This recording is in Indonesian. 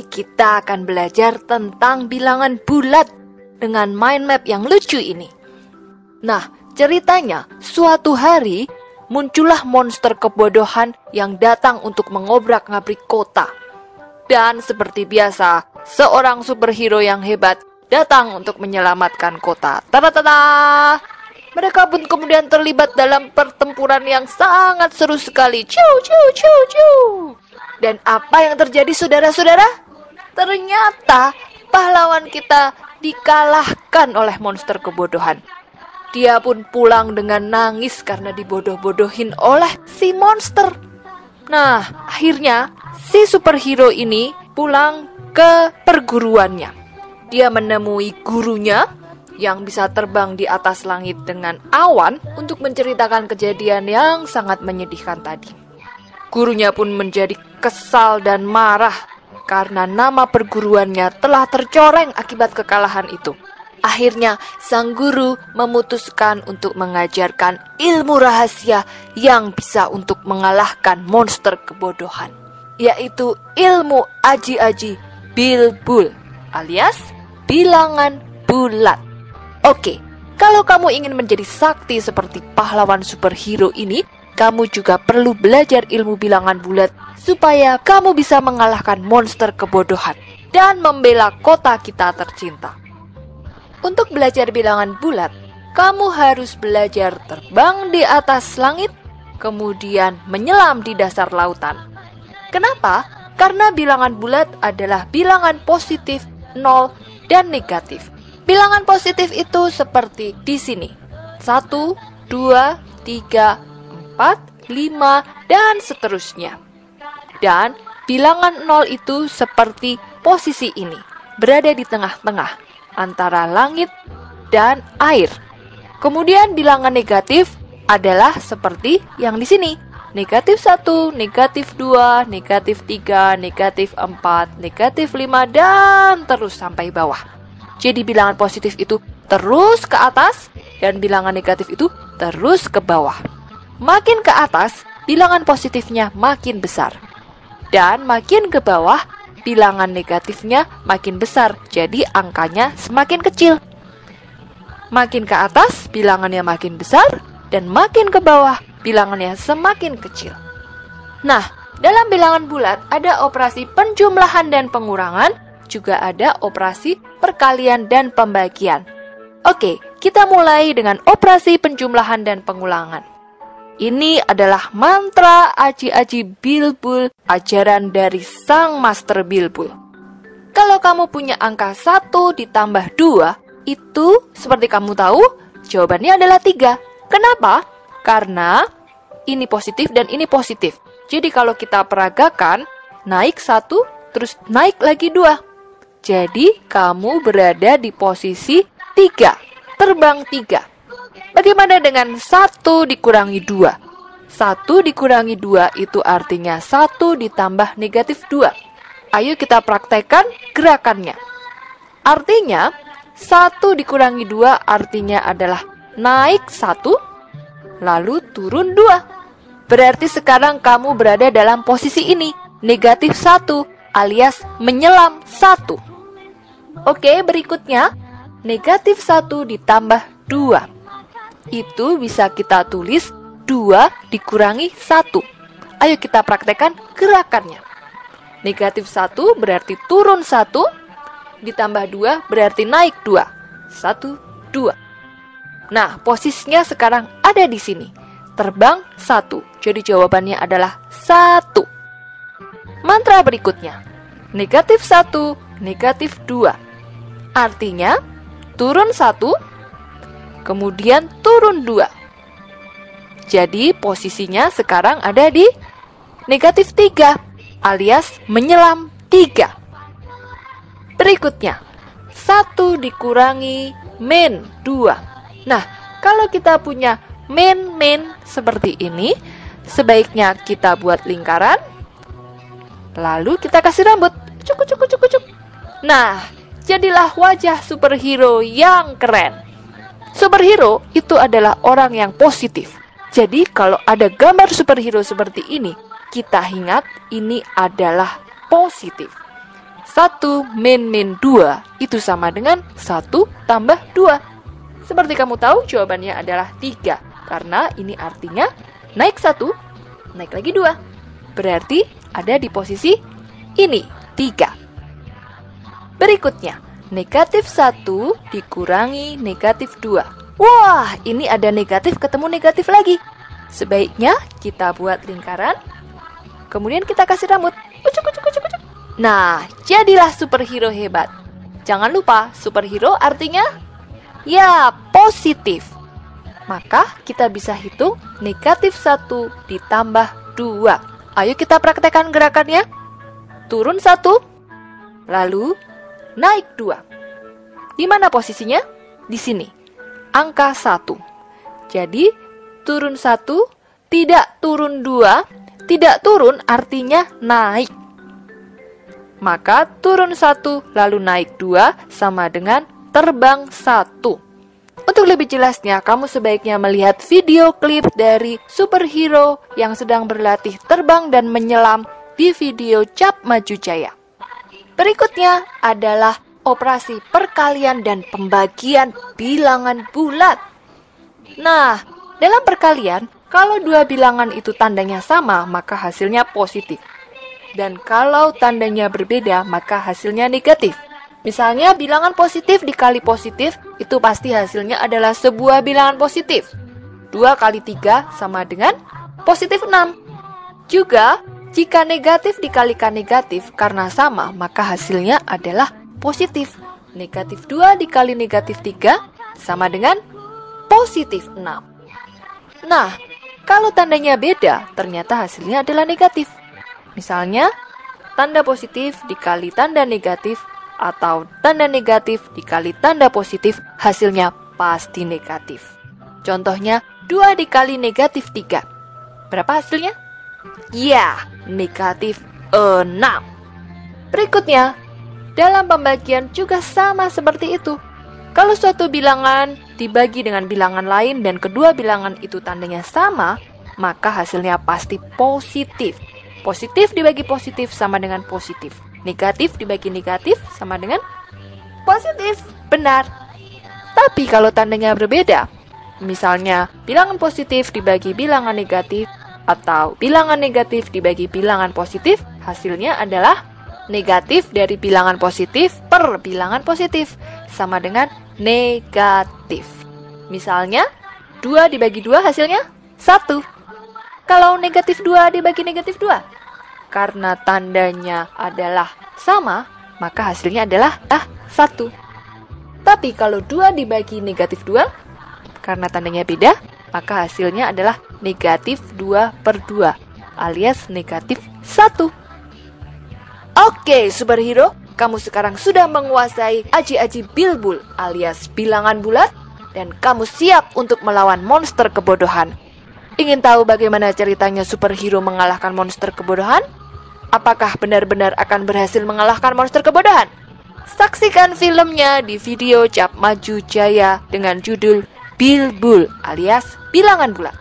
kita akan belajar tentang bilangan bulat dengan mind map yang lucu ini. Nah, ceritanya suatu hari muncullah monster kebodohan yang datang untuk mengobrak-ngabrik kota. Dan seperti biasa, seorang superhero yang hebat datang untuk menyelamatkan kota. Tada-tada! Mereka pun kemudian terlibat dalam pertempuran yang sangat seru sekali. Ciu, ciu, ciu, ciu. Dan apa yang terjadi, saudara-saudara? Ternyata pahlawan kita dikalahkan oleh monster kebodohan. Dia pun pulang dengan nangis karena dibodoh-bodohin oleh si monster. Nah, akhirnya si superhero ini pulang ke perguruannya. Dia menemui gurunya yang bisa terbang di atas langit dengan awan untuk menceritakan kejadian yang sangat menyedihkan tadi. Gurunya pun menjadi kesal dan marah karena nama perguruannya telah tercoreng akibat kekalahan itu. Akhirnya sang guru memutuskan untuk mengajarkan ilmu rahasia yang bisa untuk mengalahkan monster kebodohan, yaitu ilmu aji-aji bilbul alias bilangan bulat. Oke, kalau kamu ingin menjadi sakti seperti pahlawan superhero ini, kamu juga perlu belajar ilmu bilangan bulat supaya kamu bisa mengalahkan monster kebodohan dan membela kota kita tercinta. Untuk belajar bilangan bulat, kamu harus belajar terbang di atas langit, kemudian menyelam di dasar lautan. Kenapa? Karena bilangan bulat adalah bilangan positif, 0, dan negatif. Bilangan positif itu seperti di sini. 1, 2, 3, 4, 5, dan seterusnya. Dan bilangan 0 itu seperti posisi ini, berada di tengah-tengah antara langit dan air. Kemudian bilangan negatif adalah seperti yang di sini. Negatif 1, negatif 2, negatif 3, negatif 4, negatif 5, dan terus sampai bawah. Jadi bilangan positif itu terus ke atas dan bilangan negatif itu terus ke bawah. Makin ke atas, bilangan positifnya makin besar. Dan makin ke bawah, bilangan negatifnya makin besar. Jadi angkanya semakin kecil. Makin ke atas, bilangannya makin besar. Dan makin ke bawah, bilangannya semakin kecil. Nah, dalam bilangan bulat ada operasi penjumlahan dan pengurangan, juga ada operasi perkalian dan pembagian. Oke, kita mulai dengan operasi penjumlahan dan pengulangan. Ini adalah mantra aji-aji bilbul, ajaran dari sang master bilbul. Kalau kamu punya angka 1 ditambah 2, itu seperti kamu tahu, jawabannya adalah 3. Kenapa? Karena ini positif dan ini positif. Jadi kalau kita peragakan, naik 1, terus naik lagi 2. Jadi, kamu berada di posisi 3, terbang 3. Bagaimana dengan 1 dikurangi 2? 1 dikurangi 2 itu artinya 1 ditambah negatif 2. Ayo kita praktekkan gerakannya. Artinya, 1 dikurangi 2 artinya adalah naik 1, lalu turun 2. Berarti sekarang kamu berada dalam posisi ini, negatif 1, alias menyelam 1. Oke, berikutnya negatif 1 ditambah 2. Itu bisa kita tulis 2 dikurangi 1. Ayo kita praktekkan gerakannya. Negatif 1 berarti turun 1, ditambah 2 berarti naik 2. 1, 2. Nah, posisinya sekarang ada di sini. Terbang 1. Jadi jawabannya adalah 1. Mantra berikutnya. Negatif 1, negatif 2. Artinya, turun 1, kemudian turun 2. Jadi, posisinya sekarang ada di negatif 3, alias menyelam 3. Berikutnya, 1 dikurangi min 2. Nah, kalau kita punya min seperti ini, sebaiknya kita buat lingkaran, lalu kita kasih rambut. Cuk. Nah, jadilah wajah superhero yang keren. Superhero itu adalah orang yang positif. Jadi kalau ada gambar superhero seperti ini, kita ingat ini adalah positif. 1 min 2 itu sama dengan 1 tambah 2. Seperti kamu tahu, jawabannya adalah 3. Karena ini artinya naik 1, naik lagi 2. Berarti ada di posisi ini, 3. Berikutnya, negatif 1 dikurangi negatif 2. Wah, ini ada negatif ketemu negatif lagi. Sebaiknya kita buat lingkaran, kemudian kita kasih rambut. Ucuk, ucuk, ucuk, ucuk. Nah, jadilah superhero hebat. Jangan lupa, superhero artinya ya positif. Maka kita bisa hitung negatif 1 ditambah 2. Ayo kita praktekkan gerakannya. Turun 1, lalu naik 2. Di mana posisinya? Di sini. Angka 1. Jadi, turun 1, tidak turun 2. Tidak turun artinya naik. Maka turun 1 lalu naik 2 sama dengan terbang 1. Untuk lebih jelasnya, kamu sebaiknya melihat video klip dari superhero yang sedang berlatih terbang dan menyelam di video Cap Maju Jaya. Berikutnya adalah operasi perkalian dan pembagian bilangan bulat. Nah, dalam perkalian, kalau dua bilangan itu tandanya sama, maka hasilnya positif. Dan kalau tandanya berbeda, maka hasilnya negatif. Misalnya, bilangan positif dikali positif, itu pasti hasilnya adalah sebuah bilangan positif. 2 kali 3 sama dengan positif 6. Juga, jika negatif dikalikan negatif karena sama, maka hasilnya adalah positif. Negatif 2 dikali negatif 3 sama dengan positif 6. Nah, kalau tandanya beda, ternyata hasilnya adalah negatif. Misalnya, tanda positif dikali tanda negatif atau tanda negatif dikali tanda positif, hasilnya pasti negatif. Contohnya, 2 dikali negatif 3. Berapa hasilnya? Ya, negatif 6. Berikutnya, dalam pembagian juga sama seperti itu. Kalau suatu bilangan dibagi dengan bilangan lain dan kedua bilangan itu tandanya sama, maka hasilnya pasti positif. Positif dibagi positif sama dengan positif. Negatif dibagi negatif sama dengan positif. Benar. Tapi kalau tandanya berbeda, misalnya bilangan positif dibagi bilangan negatif atau bilangan negatif dibagi bilangan positif, hasilnya adalah negatif dari bilangan positif per bilangan positif sama dengan negatif. Misalnya 2 dibagi 2 hasilnya 1. Kalau negatif 2 dibagi negatif 2, karena tandanya adalah sama, maka hasilnya adalah 1. Tapi kalau 2 dibagi negatif 2, karena tandanya beda, maka hasilnya adalah negatif 2 per 2, alias negatif 1. Oke, superhero, kamu sekarang sudah menguasai aji-aji bilbul alias bilangan bulat, dan kamu siap untuk melawan monster kebodohan. Ingin tahu bagaimana ceritanya superhero mengalahkan monster kebodohan? Apakah benar-benar akan berhasil mengalahkan monster kebodohan? Saksikan filmnya di video Cap Maju Jaya dengan judul Bilbul alias bilangan bulat.